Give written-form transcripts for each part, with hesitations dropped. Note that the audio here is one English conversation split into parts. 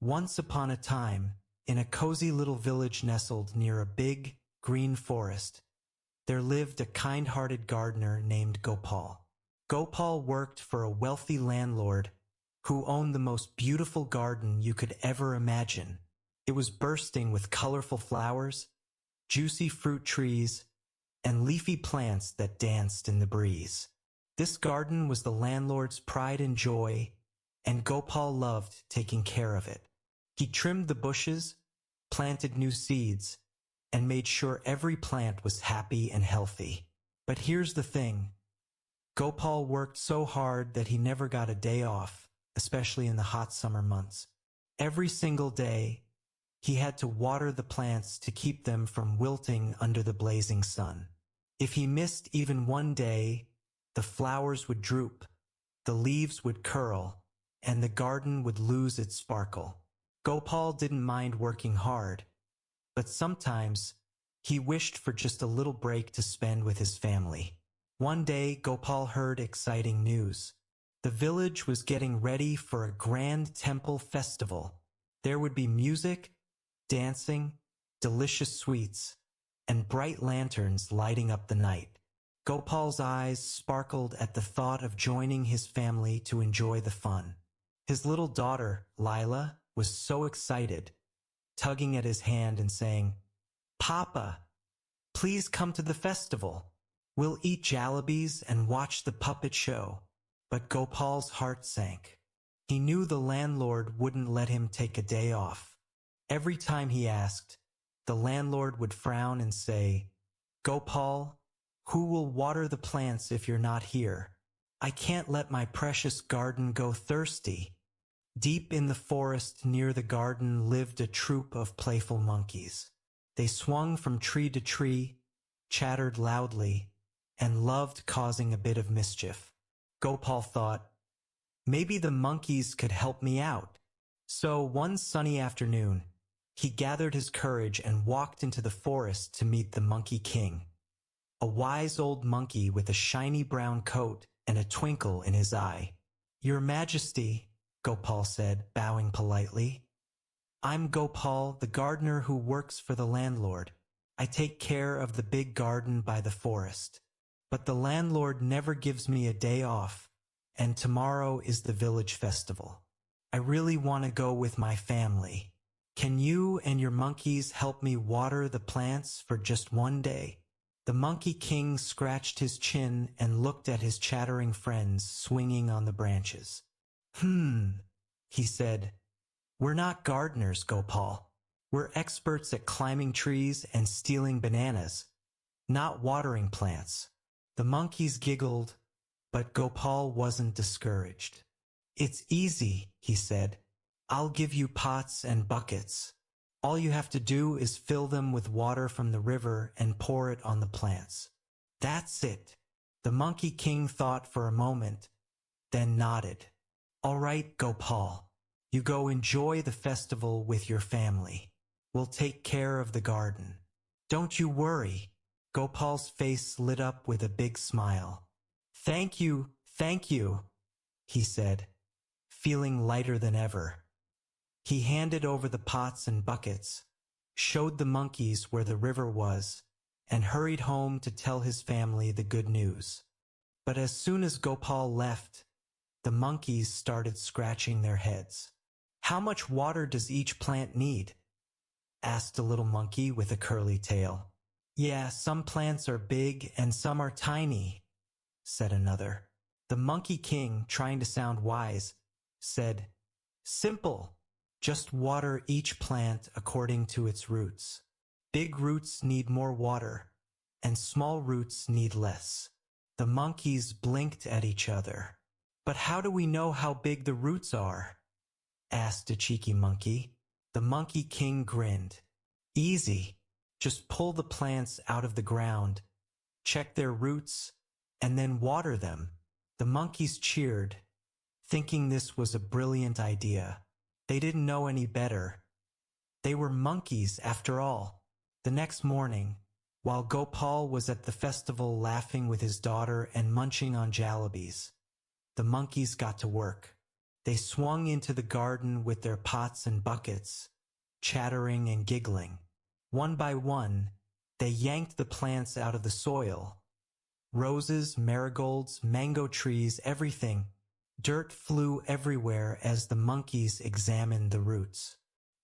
Once upon a time, in a cozy little village nestled near a big, green forest, there lived a kind-hearted gardener named Gopal. Gopal worked for a wealthy landlord who owned the most beautiful garden you could ever imagine. It was bursting with colorful flowers, juicy fruit trees, and leafy plants that danced in the breeze. This garden was the landlord's pride and joy, and Gopal loved taking care of it. He trimmed the bushes, planted new seeds, and made sure every plant was happy and healthy. But here's the thing. Gopal worked so hard that he never got a day off, especially in the hot summer months. Every single day, he had to water the plants to keep them from wilting under the blazing sun. If he missed even one day, the flowers would droop, the leaves would curl, and the garden would lose its sparkle. Gopal didn't mind working hard, but sometimes he wished for just a little break to spend with his family. One day, Gopal heard exciting news. The village was getting ready for a grand temple festival. There would be music, dancing, delicious sweets, and bright lanterns lighting up the night. Gopal's eyes sparkled at the thought of joining his family to enjoy the fun. His little daughter, Lila, was so excited, tugging at his hand and saying, "Papa, please come to the festival. We'll eat jalebis and watch the puppet show." But Gopal's heart sank. He knew the landlord wouldn't let him take a day off. Every time he asked, the landlord would frown and say, "Gopal, who will water the plants if you're not here? I can't let my precious garden go thirsty." Deep in the forest near the garden lived a troop of playful monkeys. They swung from tree to tree, chattered loudly, and loved causing a bit of mischief. Gopal thought, maybe the monkeys could help me out. So one sunny afternoon, he gathered his courage and walked into the forest to meet the Monkey King, a wise old monkey with a shiny brown coat and a twinkle in his eye. "Your Majesty," Gopal said, bowing politely. "I'm Gopal, the gardener who works for the landlord. I take care of the big garden by the forest. But the landlord never gives me a day off, and tomorrow is the village festival. I really want to go with my family. Can you and your monkeys help me water the plants for just one day?" The Monkey King scratched his chin and looked at his chattering friends swinging on the branches. He said, "We're not gardeners, Gopal. We're experts at climbing trees and stealing bananas, not watering plants." The monkeys giggled, but Gopal wasn't discouraged. "It's easy," he said. "I'll give you pots and buckets. All you have to do is fill them with water from the river and pour it on the plants." "That's it." The Monkey King thought for a moment, then nodded. "All right, Gopal. You go enjoy the festival with your family. We'll take care of the garden. Don't you worry." Gopal's face lit up with a big smile. Thank you," he said, feeling lighter than ever. He handed over the pots and buckets, showed the monkeys where the river was, and hurried home to tell his family the good news. But as soon as Gopal left, the monkeys started scratching their heads. "How much water does each plant need?" asked a little monkey with a curly tail. "Yeah, some plants are big and some are tiny," said another. The Monkey King, trying to sound wise, said, "Simple. Just water each plant according to its roots. Big roots need more water, and small roots need less." The monkeys blinked at each other. "But how do we know how big the roots are?" asked a cheeky monkey. The Monkey King grinned. "Easy. Just pull the plants out of the ground, check their roots, and then water them." The monkeys cheered, thinking this was a brilliant idea. They didn't know any better. They were monkeys after all. The next morning, while Gopal was at the festival laughing with his daughter and munching on jalebis, the monkeys got to work. They swung into the garden with their pots and buckets, chattering and giggling. One by one, they yanked the plants out of the soil. Roses, marigolds, mango trees, everything. Dirt flew everywhere as the monkeys examined the roots.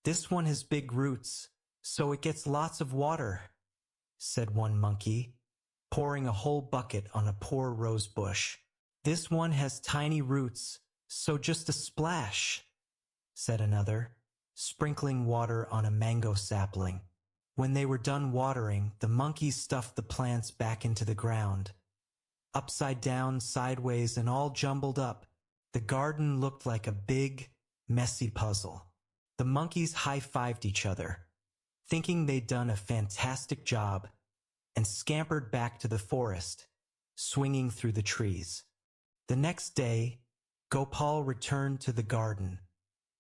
"This one has big roots, so it gets lots of water," said one monkey, pouring a whole bucket on a poor rose bush. "This one has tiny roots, so just a splash," said another, sprinkling water on a mango sapling. When they were done watering, the monkeys stuffed the plants back into the ground. Upside down, sideways, and all jumbled up, the garden looked like a big, messy puzzle. The monkeys high-fived each other, thinking they'd done a fantastic job, and scampered back to the forest, swinging through the trees. The next day, Gopal returned to the garden,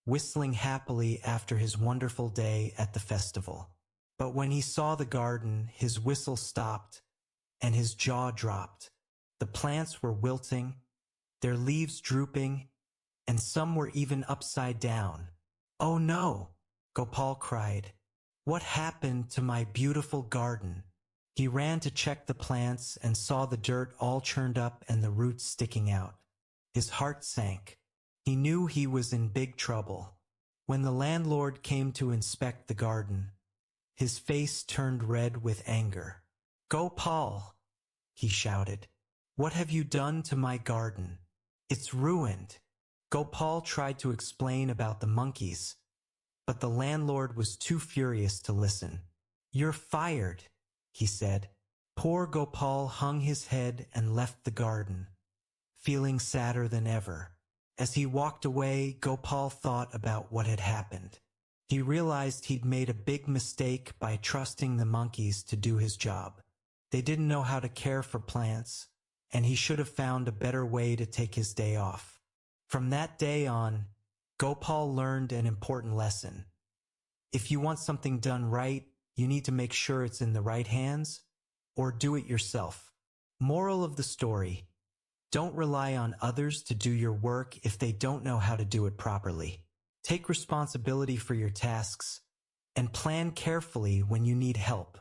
whistling happily after his wonderful day at the festival. But when he saw the garden, his whistle stopped, and his jaw dropped. The plants were wilting, their leaves drooping, and some were even upside down. "Oh no!" Gopal cried. "What happened to my beautiful garden?" He ran to check the plants and saw the dirt all churned up and the roots sticking out. His heart sank. He knew he was in big trouble. When the landlord came to inspect the garden, his face turned red with anger. "Gopal," he shouted, "what have you done to my garden? It's ruined." Gopal tried to explain about the monkeys, but the landlord was too furious to listen. "You're fired," he said. Poor Gopal hung his head and left the garden, feeling sadder than ever. As he walked away, Gopal thought about what had happened. He realized he'd made a big mistake by trusting the monkeys to do his job. They didn't know how to care for plants, and he should have found a better way to take his day off. From that day on, Gopal learned an important lesson. If you want something done right, you need to make sure it's in the right hands, or do it yourself. Moral of the story: don't rely on others to do your work if they don't know how to do it properly. Take responsibility for your tasks, and plan carefully when you need help.